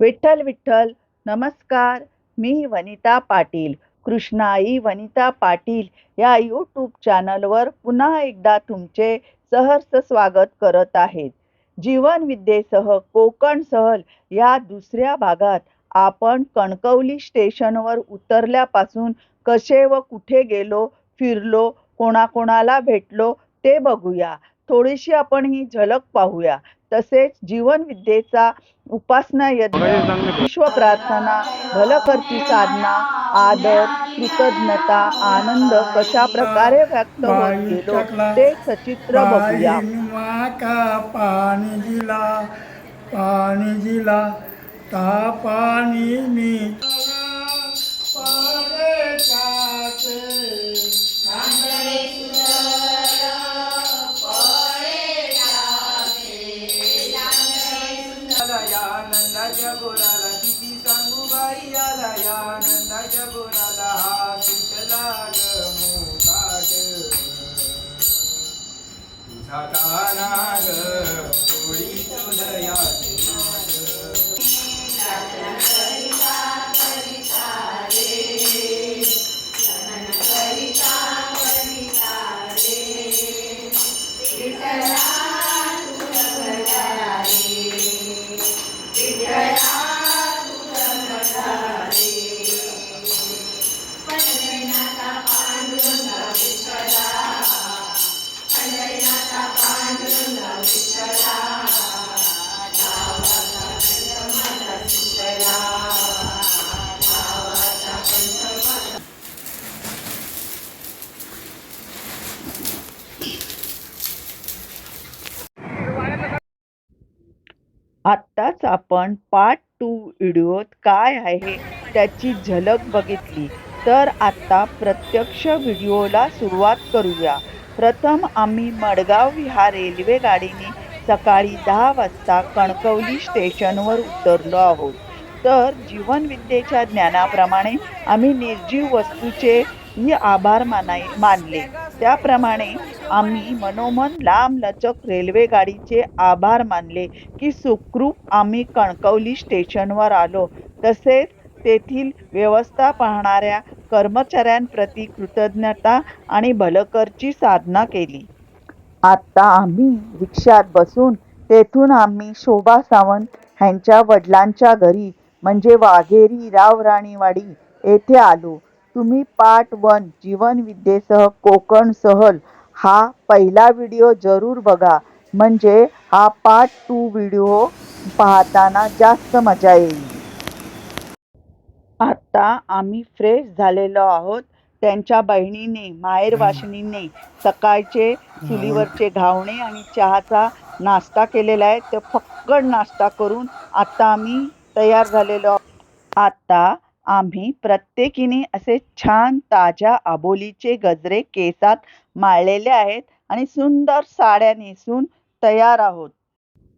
विठ्ठल विठ्ठल. नमस्कार. मी वनिता पाटील, कृष्णाई वनिता पाटील या यूट्यूब चॅनलवर पुन्हा एकदा तुमचे सहर्ष स्वागत करत आहेत. जीवन विद्येसह कोकण सहल या दुसऱ्या भागात आपण कणकवली स्टेशनवर उतरल्यापासून कसे व कुठे गेलो, फिरलो, कोणाकोणाला भेटलो ते बघूया. थोडीशी आपण ही झलक पाहूया. तसेच जीवन विद्येचा उपासना यज्ञ, विश्व प्रार्थना, भलकरची साधना, आदर, कृतज्ञता, आनंद कशा प्रकारे व्यक्त होत बाई गेलो टाकला ते सचित्र बघूया. बाईन माका पाणी दिला ता पाणी मी आनंदाच्या गोराला किती सांगू बाई आला या आनंदाच्या गोराला हा सुटला ग मोकाट तुझा ताना ग पोळी तुझयाची आत्ताच आपण पार्ट 2 व्हिडिओत काय आहे त्याची झलक बघितली. तर आता प्रत्यक्ष व्हिडिओला सुरुवात करूया. प्रथम आम्ही मडगाव विहार रेल्वे गाडीने सकाळी 10 वाजता कणकवली स्टेशनवर उतरलो आहोत. तर जीवनविद्येच्या ज्ञानाप्रमाणे आम्ही निर्जीव वस्तूचे आभार मानले. त्याप्रमाणे आम्ही मनोमन लांबलचक रेल्वे गाडीचे आभार मानले की सुखरूप आम्ही कणकवली स्टेशनवर आलो. तसेच तेथील व्यवस्था पाहणाऱ्या कर्मचाऱ्यांप्रती कृतज्ञता आणि भलकरची साधना केली. आता आम्ही रिक्षात बसून तेथून आम्ही शोभा सावंत ह्यांच्या वडिलांच्या घरी म्हणजे वाघेरी रावराणीवाडी येथे आलो. तुम्ही पार्ट 1 जीवनविद्येसह कोकण सहल हा पहिला व्हिडिओ जरूर बघा, म्हणजे हा पार्ट 2 व्हिडिओ पाहताना जास्त मजा येईल. आता आम्ही फ्रेश झालेलो आहोत. त्यांच्या बहिणीने माहेरवाशिणीने सकाळचे चुलीवरचे घावणे आणि चहाचा नाश्ता केलेला आहे. ते फक्कड नाश्ता करून आता आम्ही तयार झालेलो आहोत. आता आम्ही प्रत्येकीने असे छान ताज्या आबोलीचे गजरे केसात माळलेले आहेत आणि सुंदर साड्या नेसून तयार आहोत.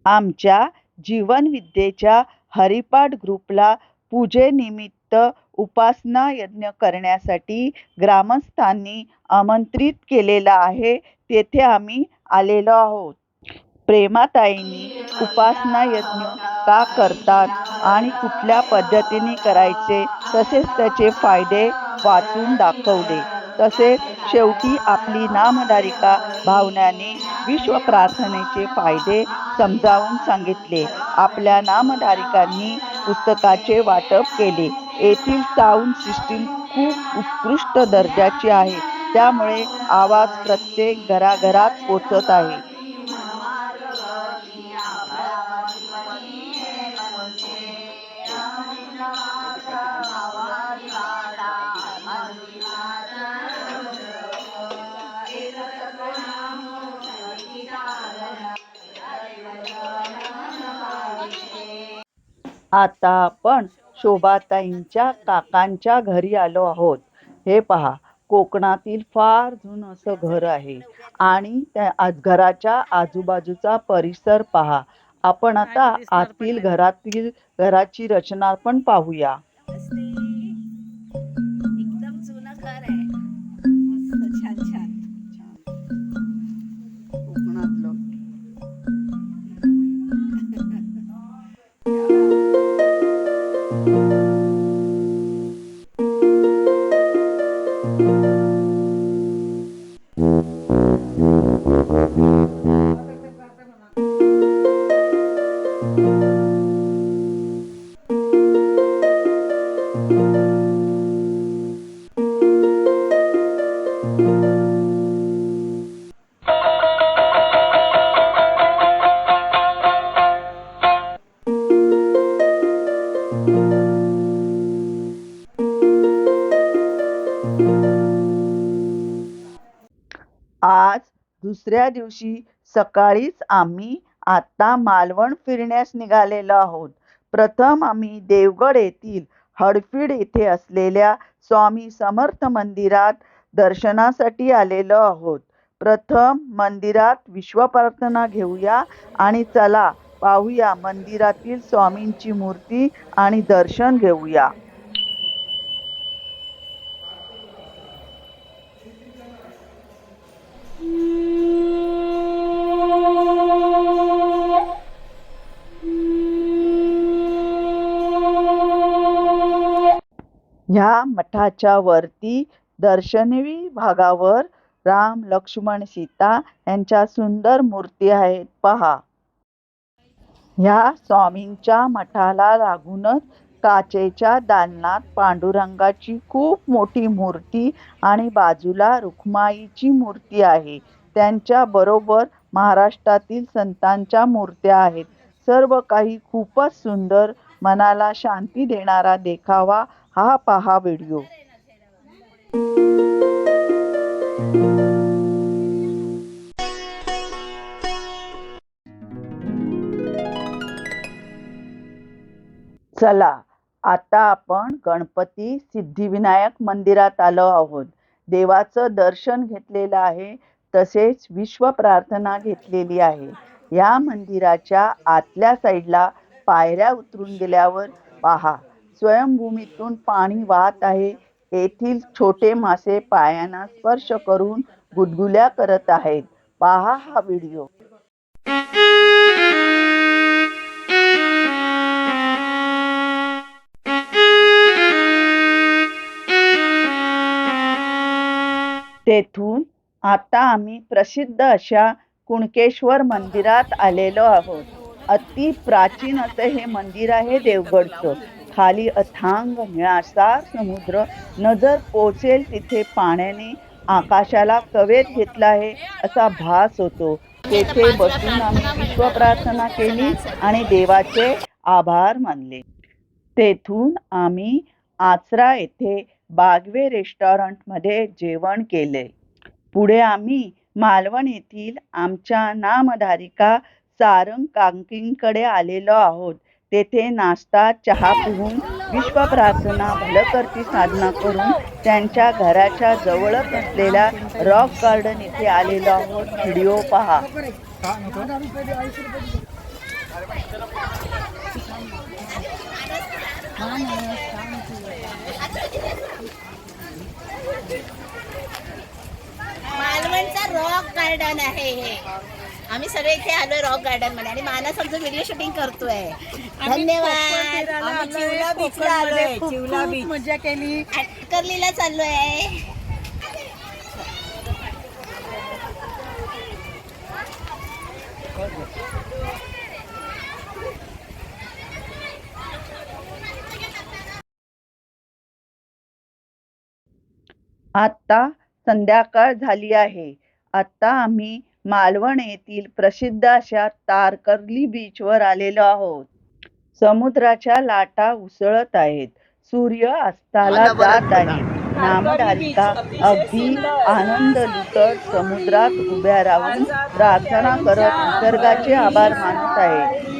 आमच्या जीवनविद्येच्या हरिपाठ ग्रुपला पूजेनिमित्त उपासना यज्ञ करण्यासाठी ग्रामस्थांनी आमंत्रित केलेलं आहे. तेथे आम्ही आलेलो आहोत. प्रेमाताईंनी उपासना यज्ञ का करतात आणि कुठल्या पद्धतीने करायचे तसेच त्याचे फायदे वाचून दाखवले. तसेच शेवटी आपली नामधारिका भावनाने विश्व प्रार्थनेचे फायदे समजावून सांगितले. आपल्या नामधारिकांनी पुस्तकाचे वाटप केले. येथील साऊंड सिस्टीम खूप उत्कृष्ट दर्जाची आहे, त्यामुळे आवाज प्रत्येक घराघरात पोचत आहे. आता आपण शोभाताईंच्या काकांच्या घरी आलो आहोत. हे पहा, कोकणातील फार जुनं असं घर आहे आणि त्या घराच्या आजूबाजूचा परिसर पहा. आपण आता आतील घराची रचना पण पाहूया. एकदम जुनं घर आहे. मस्त छान छान. कोकणातलं दुसऱ्या दिवशी सकाळीच आम्ही आता मालवण फिरण्यास निघालेलो आहोत. प्रथम आम्ही देवगड येथील हडफीड येथे असलेल्या स्वामी समर्थ मंदिरात दर्शनासाठी आलेलो आहोत. प्रथम मंदिरात विश्वप्रार्थना घेऊया आणि चला पाहूया मंदिरातील स्वामींची मूर्ती आणि दर्शन घेऊया. ह्या मठाच्या वरती दर्शनी भागावर राम, लक्ष्मण, सीता यांच्या सुंदर मूर्ती आहेत पहा. ह्या स्वामींच्या मठाला लागूनच काचेच्या दालनात पांडुरंगाची खूप मोठी मूर्ती आणि बाजूला रुक्माईची मूर्ती आहे. त्यांच्या बरोबर महाराष्ट्रातील संतांच्या मूर्त्या आहेत. सर्व काही खूपच सुंदर, मनाला शांती देणारा देखावा हा पहा व्हिडिओ. चला आता आपण गणपती सिद्धिविनायक मंदिरात आलो आहोत. देवाचं दर्शन घेतलेलं आहे, तसेच विश्व प्रार्थना घेतलेली आहे. या मंदिराच्या आतल्या साईडला पायऱ्या उतरून गेल्यावर पहा, स्वयंभूमीतून पाणी वाहत आहे. येथील छोटे मासे पायांना स्पर्श करून गुदगुल्या करत आहेत. पहा हा व्हिडिओ. तेथून आता आम्ही प्रसिद्ध अशा कुणकेश्वर मंदिरात आलेलो आहोत. अति प्राचीन असं हे मंदिर आहे देवगडचं. खाली अथांग निळाशार समुद्र, नजर पोचेल तिथे पाण्याने आकाशाला कवेत घेतला आहे असा भास होतो. तेथे बसून आम्ही विश्वप्रार्थना केली आणि देवाचे आभार मानले. तेथून आम्ही आचरा येथे बागवे रेस्टॉरंटमध्ये जेवण केले. पुढे आम्ही मालवण येथील आमच्या नामधारिका सारंग काकींकडे आलेलो आहोत. तेथे नाश्ता, चहा पिऊन विश्वप्रार्थना, भलकर्ती साधना करून त्यांच्या घराच्या जवळच असलेल्या रॉक गार्डन येथे आलेलो आहोत. व्हिडिओ पहा. मालवणचा रॉक गार्डन आहे हे. आम्ही सगळे इथे आलोय रॉक गार्डन मध्ये आणि मानस आमचं व्हिडिओ शूटिंग करतोय. धन्यवाद. आम्ही चिवला बीचला आलोय. चिवला बीच मजा केली. कर्लीला चाललोय. आता संध्याकाळ झाली आहे. आता आम्ही मालवण येथील प्रसिद्ध अशा तारकर्ली बीचवर आलेलो आहोत. समुद्राच्या लाटा उसळत आहेत. सूर्य अस्ताला जात आहे. नामधारिका अगदी आनंद लुटत समुद्रात उभ्या राहून प्रार्थना करत निसर्गाचे आभार मानत आहे.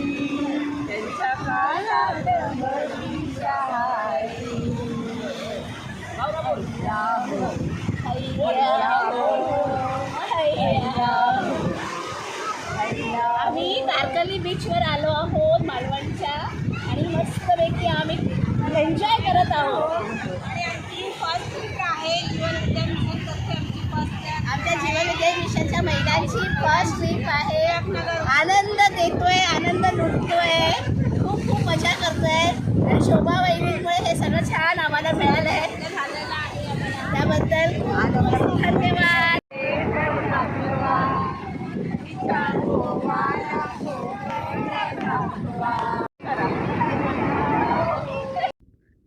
आम्ही तारकर्ली बीचवर आलो आहोत मालवणच्या आणि मस्तपैकी आम्ही एन्जॉय करत आहोत. आमच्या जीवन विजय मिशनच्या महिलांची फर्स्ट ट्रिप आहे. आनंद देतोय, आनंद लुटतोय, खूप खूप मजा करतोय आणि शोभा वहिनीमुळे हे सगळं छान आम्हाला मिळालं आहे. त्याबद्दल धन्यवाद.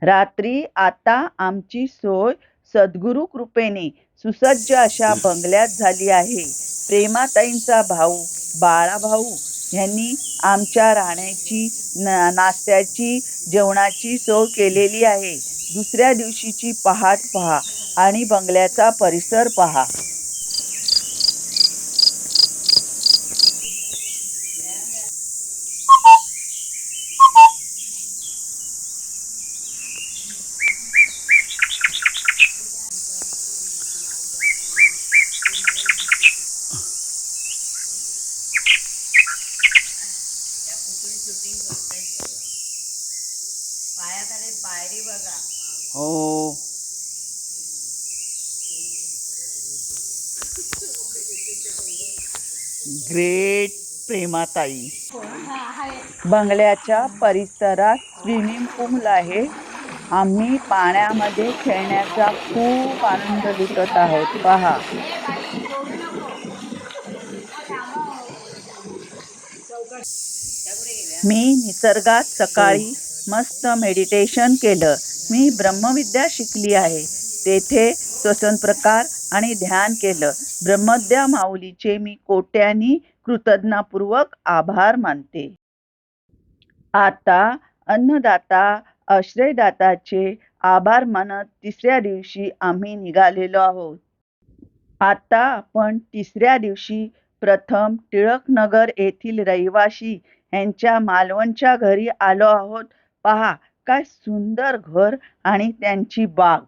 रात्री आता आमची सोय सद्गुरु कृपेने सुसज्ज अशा बंगल्यात झाली आहे. प्रेमाताईंचा भाऊ बाळाभाऊ यांनी आमच्या राहण्याची, नाश्त्याची, जेवणाची सोय केलेली आहे. दुसऱ्या दिवशीची पहाट पहा आणि बंगल्याचा परिसर पहा. पायाखाली पायरी बघा. हो. ग्रेट प्रेमाताई. बंगल्याच्या परिसरात स्विमिंग पूल आहे. आम्ही पाण्यामध्ये खेळण्याचा खूप आनंद लुटत आहोत. पहा. मी निसर्गात सकाळी मस्त मेडिटेशन केलं. मी ब्रह्मविद्या शिकली आहे. तेथे श्वसन प्रकार आणि ध्यान केलं. ब्रह्मद्या माऊलीचे मी कोट्यानी कृतज्ञतापूर्वक आभार मानते. आता अन्नदाता आश्रयदाताचे आभार मानत तिसऱ्या दिवशी आम्ही निघालेलो आहोत. आता आपण तिसऱ्या दिवशी प्रथम टिळकनगर येथील रहिवासी यांच्या मालवणच्या घरी आलो आहोत. पहा काय सुंदर घर आणि त्यांची बाग.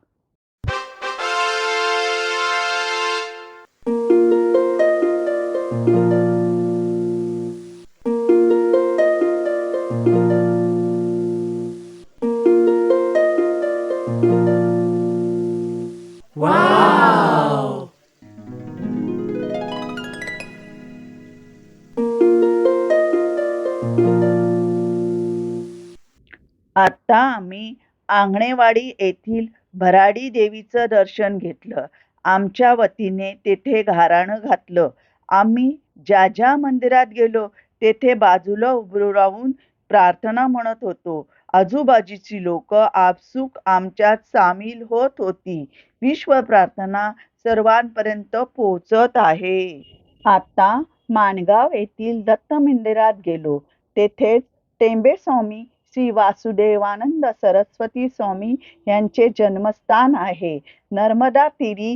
आता आम्ही आंगणेवाडी येथील भराडी देवीचं दर्शन घेतलं. आमच्या वतीने तेथे घाराणं घातलं. आम्ही ज्या ज्या मंदिरात गेलो तेथे बाजूला उभं राहून प्रार्थना म्हणत होतो. आजूबाजूची लोक आपसूक आमच्यात सामील होत होती. विश्व प्रार्थना सर्वांपर्यंत पोहोचत आहे. आता माणगाव येथील दत्त मंदिरात गेलो. तेथेच टेंबे स्वामी श्री वासुदेवानंद सरस्वती स्वामी यांचे जन्मस्थान आहे. नर्मदा तीरी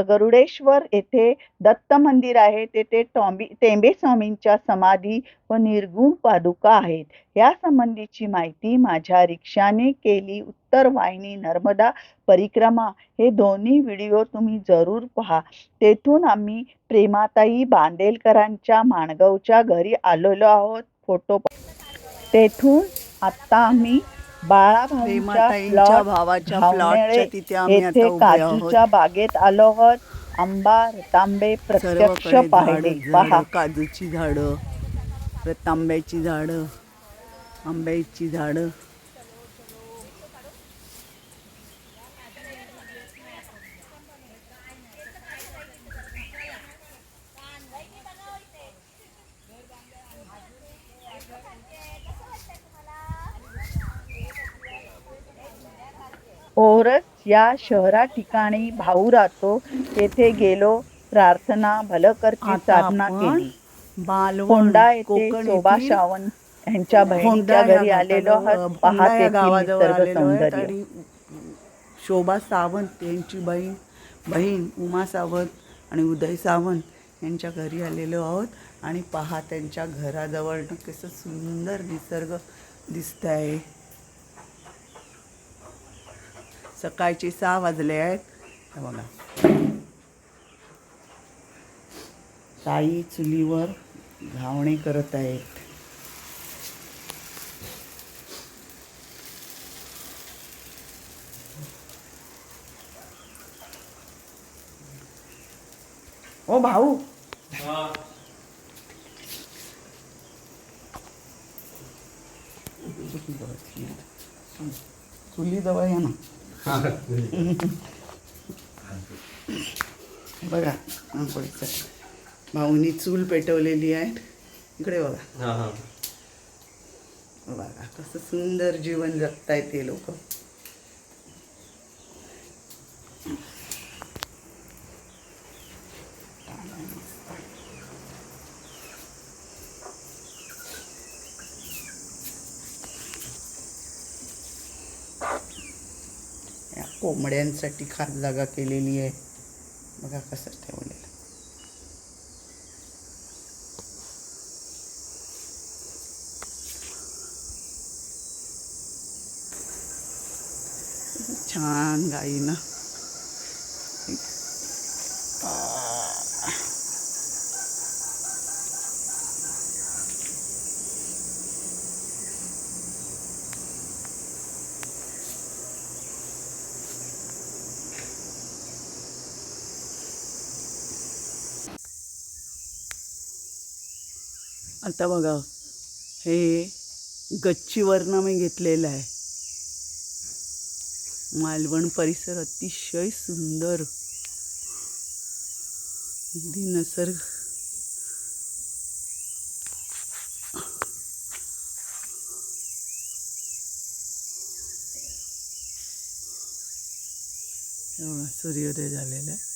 गरुडेश्वर येथे दत्त मंदिर आहे. तेथे टेंबे स्वामींच्या समाधी व निर्गुण पादुका आहेत. या संबंधीची माहिती माझ्या रिक्षाने केली. उत्तर वाहिनी नर्मदा परिक्रमा हे दोन्ही व्हिडिओ तुम्ही जरूर पहा. तेथून आम्ही प्रेमाताई बांदेलकरांच्या माणगावच्या घरी आलेलो आहोत. फोटो. तेथून आता आम्ही प्रेमाताईंच्या भावाच्या प्लॉटच्या तिथे आम्ही आता येथे उभे आहोत. काजूच्या बागेत आलो आहोत. आंबा रतांबे प्रत्यक्ष सर्वकडे पाहिले. झाडं, पहा. काजूची झाडं, रतांब्याची झाडं, आंब्याची झाडं. ओरस या शहरा ठिकाणी भाऊ राहतो. येथे गेलो. प्रार्थना भलकरची आता साधना आपण केली. मालवण फोंडा येथे कोकण शोभा येथील सावंत यांच्या बहिणीच्या फोंडा घरी या आलेलो आहोत. फोंडा पहा या तेथील गावाजवळ निसर्ग आलेलो आहे. सौंदर्य. आणि शोभा सावंत यांची बहीण उमा सावंत आणि उदय सावंत यांच्या घरी आलेलो आहोत. आणि पहा त्यांच्या घराजवळनं कसं सुंदर निसर्ग दिसत आहे. सकाळचे 6 वाजले आहेत. हे बघा ताई चुलीवर घावणे करत आहेत. ओ भाऊ, चुली जवळ या ना. बघा आंघोळीचं भाऊनी चूल पेटवलेली आहे. इकडे बघा. बघा कसं सुंदर जीवन जगतायत ते लोक. या कोंबड्यांसाठी खास जागा केलेली आहे. बघा कसं ठेवलेलं. छान गाईनं. आता बघा, हे गच्चीवरनं मी घेतलेलं आहे. मालवण परिसर अतिशय सुंदर, अगदी निसर्ग. एवढा सूर्योदय झालेला आहे.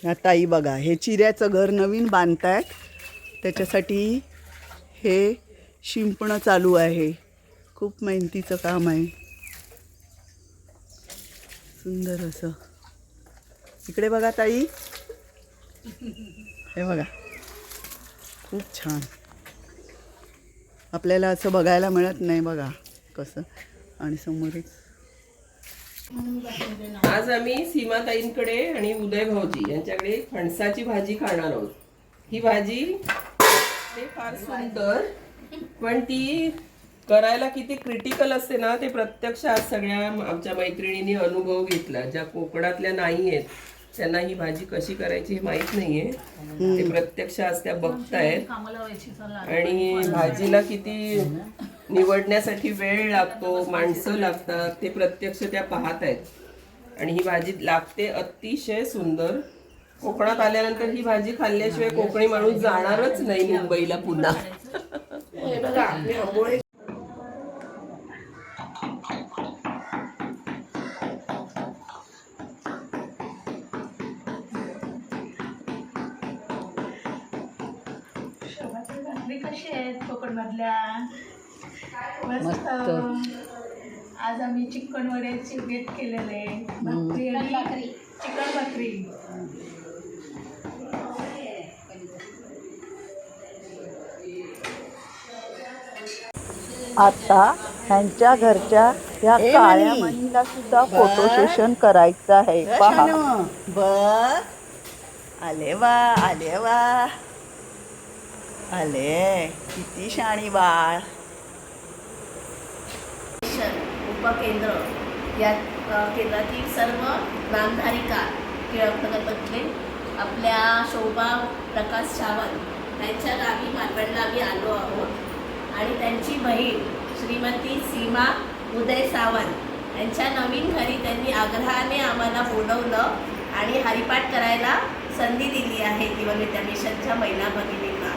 ह्या ताई बघा, हे चिऱ्याचं घर नवीन बांधतायत, त्याच्यासाठी हे शिंपणं चालू आहे. खूप मेहनतीचं काम आहे, सुंदर असं. इकडे बघा ताई, हे बघा, खूप छान. आपल्याला असं बघायला मिळत नाही बघा कसं. आणि समोरच आज आम्ही सीमाताईंकडे आणि उदय भाऊजी यांच्याकडे फणसाची भाजी खाणार आहोत. ही भाजी ते फार सुंदर, पण ती करायला किती क्रिटिकल असते ना, ते प्रत्यक्ष आज सगळ्या आमच्या मैत्रिणींनी अनुभव घेतला. ज्या कोकणातल्या नाही आहेत त्यांना ही भाजी कशी करायची हे माहीत नाहीये, ते प्रत्यक्ष आज त्या बघतायत. आणि भाजीला किती निवडण्यासाठी वेळ लागतो, माणसं लागतात, ते प्रत्यक्ष त्या पाहत आहेत. आणि ही भाजी लागते अतिशय सुंदर. कोकणात आल्यानंतर ही भाजी खाल्ल्याशिवाय कोकणी माणूस जाणारच नाही मुंबईला पुन्हा. हे बघा, आपले आंबोळे कशी आहेत कोकणमधल्या? मस्त. आज आम्ही चिकन वड्याची बेत केलेले, भाकरी आणि चिकन भाकरी. आता ह्यांच्या घरच्या ह्या काळ्या मणीला सुद्धा फोटो सेशन करायचं आहे. पहा, बघ, आले वा, आले वा, आले. किती शाणी बाळ. उपकेंद्र या केंद्रातील सर्व नामधारिका क्रीडापटूंमध्ये आपल्या शोभा प्रकाश सावंत यांच्या गावी मालवणला आम्ही आलो आहोत. आणि त्यांची बहीण श्रीमती सीमा उदय सावंत यांच्या नवीन घरी त्यांनी आग्रहाने आम्हाला बोलवलं आणि हरिपाठ करायला संधी दिली आहे दिवनविद्या मिशनच्या महिला भगिनींना.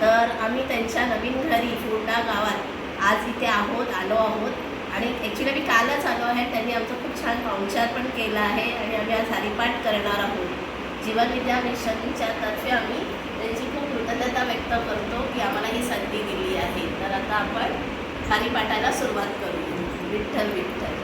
तर आम्ही त्यांच्या नवीन घरी फोंडा गावात आज इथे आलो आहोत. आणि ॲक्च्युली आम्ही कालच आलो आहे. त्यांनी आमचं खूप छान पाहुणचार पण केला आहे आणि आम्ही आज हरिपाठ करणार आहोत. जीवनविद्या मिशनच्या तर्फे आम्ही त्यांची खूप कृतज्ञता व्यक्त करतो की आम्हाला ही संधी दिली आहे. तर आता आपण हरिपाठाला सुरुवात करू. विठ्ठल विठ्ठल.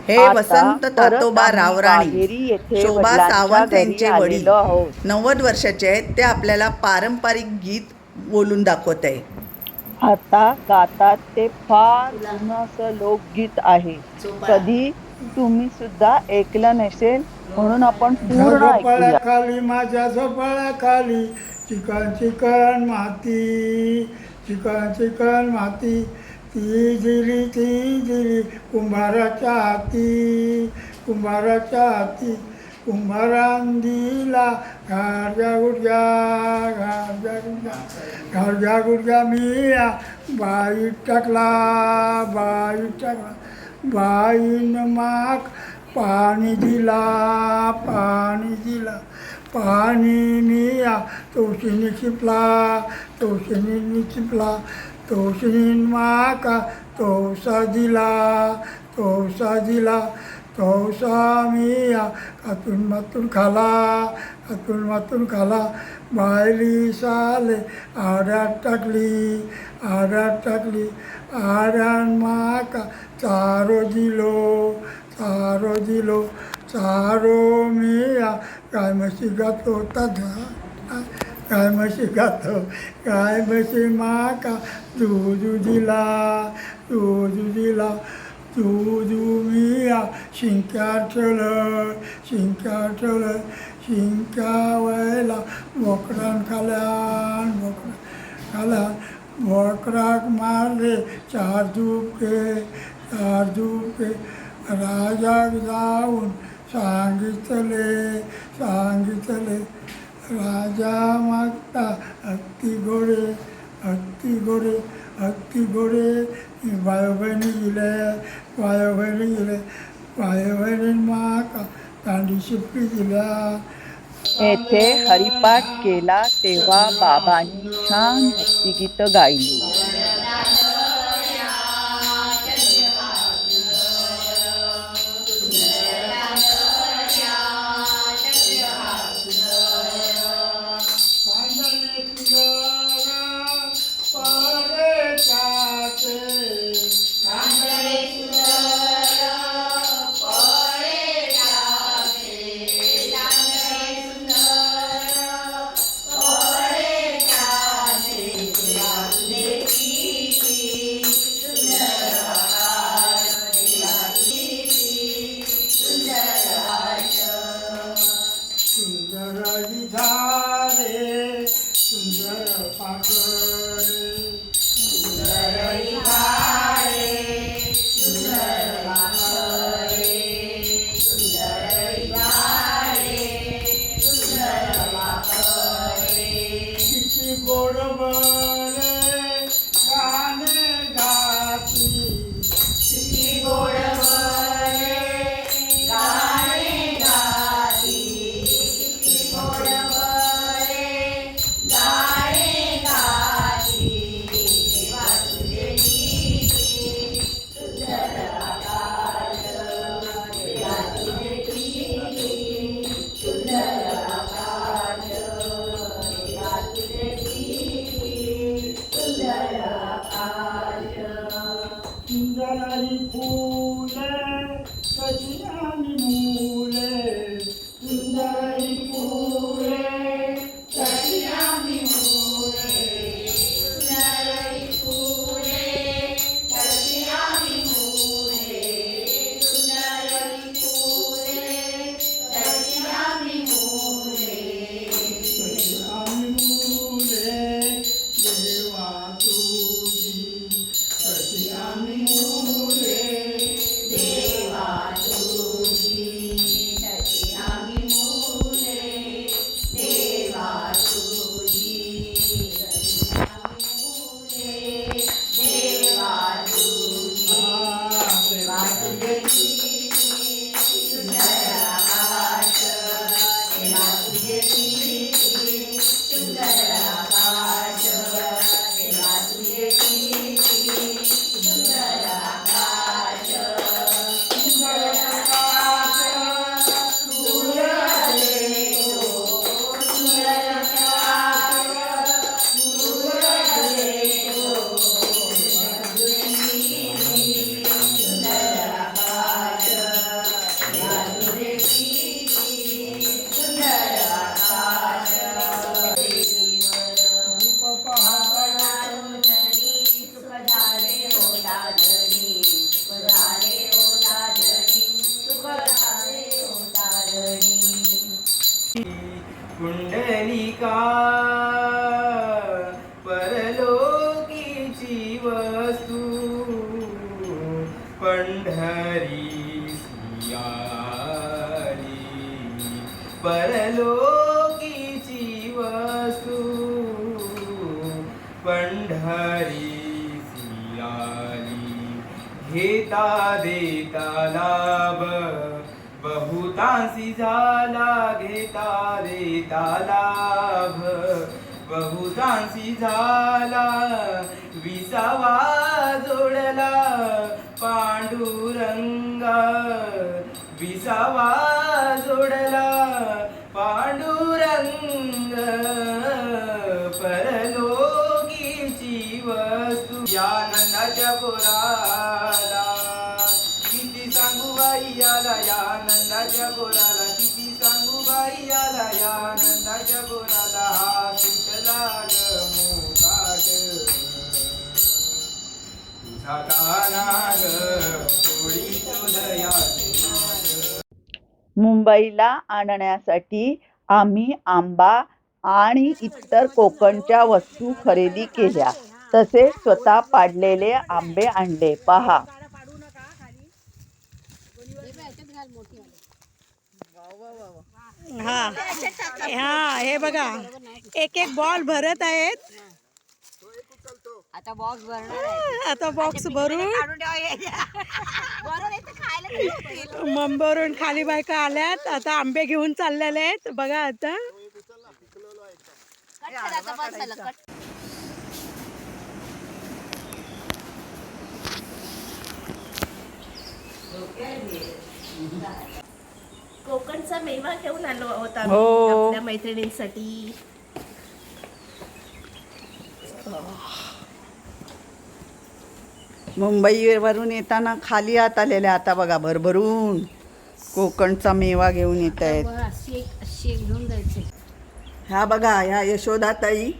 हे आता वसंत परत तातोबा आम्ही रावराणी वाघेरी येथे शोभा वडिलांच्या सावंत घरी यांचे वडील आलेलो आहोत. 90 वर्षाचे आहेत. ते आपल्याला पारंपरिक गीत बोलून दाखवत आहे. आता गातात ते फार जुनं असं लोकगीत आहे. कधी तुम्ही सुद्धा ऐकलं नसेल म्हणून आपण पूर्ण ऐकूया. झोपाळ्याखाली माझ्या झोपाळ्याखाली चिकन चिकन माती, चिकन चिकन माती, ती दिली कुंभाराच्या हाती, कुंभाराच्या हाती. कुंभारान दिला घारग्या गुडघ्या, घारग्या गुडघ्या, घारग्या गुडघ्या मिया बाईत टाकला, बाईत टाकला. बाईनं माक पाणी दिला, पाणी दिला. पाणी मिया तोशिनी चिपला, तोशिनी चिपला. तोशिनी माका तोसा दिला, तोसा दिला. तोसा मिया कातून मातून खाला, कातून मातून खाला. बायली साले आड्यात टाकली, आड्यात टाकली. आड्यान माका चारो दिलो, चारो दिलो. चारो मिया गाय म्हशी घातो ताजा, गाय म्हशी घातो. गाय म्हशी माका दूध दिला, दूध दिला. दूध मिया शिंक्यात ठेवलं, शिंक्यात ठेवलं. शिंक्या व्हायला बोकडान खाल्यान, बोकडा खाल्यान. बोकडाक मारले 4 झुपके, 4 झुपके. राजाक जाऊन सांगितले, सांगितले. राजा मागता हत्ती घोडे, हत्ती घोडे, हत्ती घोडे. बायो बहिणी गेले, बायो बहिणी गेले. बायो बहिणीन माका दांडी शिपली दिल्या. येथे हरिपाठ केला तेव्हा बाबांनी छान भक्तिगीत गायली. सुंदर झाले, सुंदर पाखरे, किती गोड बरे गाणे गाती, किती गोड बरे गाणे गाती, किती गोड बरे गाणे गाती. कुंडलिका परलोकीची वस्तू पंढरी सियाली परलोकीची वस्तू पंढरी सियाली घेता देता लाभ बहुतांशी झाला घेता देता लाभ बहुतांशी झाला विसावा जोडला पांडुरंगा विसावा जोडला पांडुरंग परलोकीची वस्तू या नंदाच्या पोराला किती सांगू बाई आला या नंदाच्या पोराला किती सांगू बाई आला या नंदाच्या पोराला हा सुटला ग मोकाट तुझा काना ग थोडी तुझयाचे मुंबईला आणण्यासाठी आम्ही आंबा आणि इतर कोकणच्या वस्तू खरेदी केल्या. तसेच स्वतः पाडलेले आंबे आणले. पहा. हा हा हे बघा एक एक बॉल भरत आहेत. आता बॉक्स भरणार आता बॉक्स भरून मुंबईवरून खाली बायका आल्यात. आता आंबे घेऊन चाललेले आहेत. बघा आता कोकणचा मेवा घेऊन आलो आहोत हो. आम्ही आपल्या मैत्रिणींसाठी. मुंबईवरून येताना खाली हात आलेले, आता बघा भरभरून कोकणचा मेवा घेऊन येत आहेत. घेऊन जायचे. ह्या बघा ह्या यशोदाताई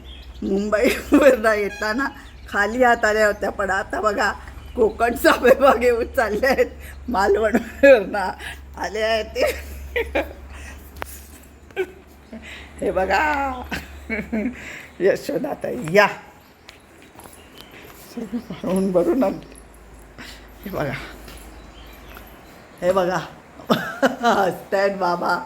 मुंबईवरून येताना खाली हात आल्या होत्या, पण आता बघा कोकणचा मेवा घेऊन चालले आहेत. मालवणवरून आले आहेत ते. हे बघा यशोदाताई या भरून भरून हे बघा हे बघा हसतायत बाबा.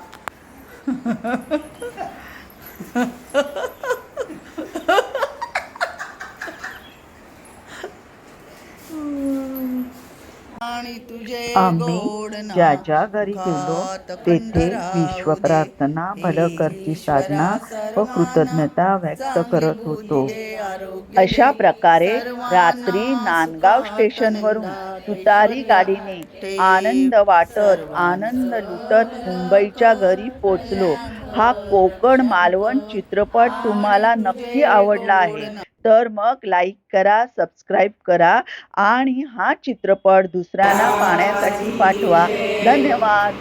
आम्ही ज्या ज्या घरी गेलो तेथे विश्व प्रार्थना भलकर्ती साधना व कृतज्ञता व्यक्त करत होतो. अशा प्रकारे रात्री नांदगाव स्टेशनवरून तुतारी गाडीने आनंद वाटत आनंद लुटत मुंबईच्या घरी पोचलो. हा कोकण मालवण चित्रपट तुम्हाला नक्की आवडला आहे तर मग लाईक करा, सबस्क्राईब करा आणि हा चित्रपट दुसऱ्यांना पाहण्यासाठी पाठवा. धन्यवाद.